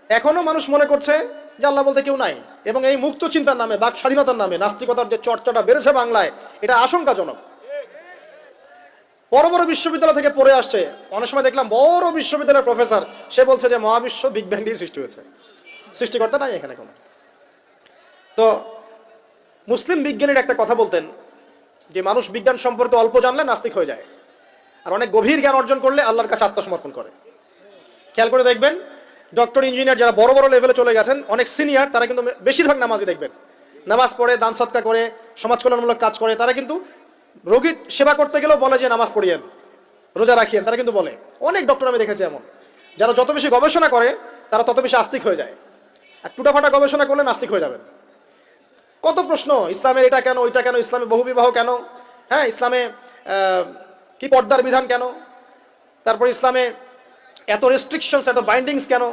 এখনো মানুষ মনে করছে যে আল্লাহ বলতে কেউ নাই, এবং এই মুক্ত চিন্তার নামে, বাক স্বাধীনতার নামে নাস্তিকতার যে চর্চাটা বেড়েছে বাংলায়, এটা আশঙ্কাজনক। বড় বড় বিশ্ববিদ্যালয় থেকে পড়ে আসছে, অনেক সময় দেখলাম বড় বিশ্ববিদ্যালয়ের প্রফেসর, সে বলছে যে মহাবিশ্ব বিগ ব্যাং দিয়ে সৃষ্টি হয়েছে, সৃষ্টিকর্তা নাই এখানে কোনো। তো মুসলিম বিজ্ঞানীর একটা কথা বলতেন যে মানুষ বিজ্ঞান সম্পর্কে অল্প জানলে নাস্তিক হয়ে যায়, আর অনেক গভীর জ্ঞান অর্জন করলে আল্লাহর কাছে আত্মসমর্পণ করে। খেয়াল করে দেখবেন, ডক্টর, ইঞ্জিনিয়ার যারা বড় বড় লেভেলে চলে গেছেন, অনেক সিনিয়র, তারা কিন্তু বেশিরভাগ নামাজি দেখবেন, নামাজ পড়ে, দান সৎকা করে, সমাজ কল্যাণমূলক কাজ করে। তারা কিন্তু রোগীর সেবা করতে গেলেও বলে যে নামাজ পড়িয়েন, রোজা রাখিয়েন, তারা কিন্তু বলে। অনেক ডক্টর আমি দেখেছি এমন, যারা যত বেশি গবেষণা করে তারা তত বেশি আস্তিক হয়ে যায়, আর টুটাফাটা গবেষণা করলে নাস্তিক হয়ে যাবেন। কত প্রশ্ন, ইসলামের এটা কেন, ওইটা কেন, ইসলামে বহুবিবাহ কেন, হ্যাঁ ইসলামে কি পর্দার বিধান কেন, তারপর ইসলামে এত রেস্ট্রিকশনস, এত বাইন্ডিংস কেন,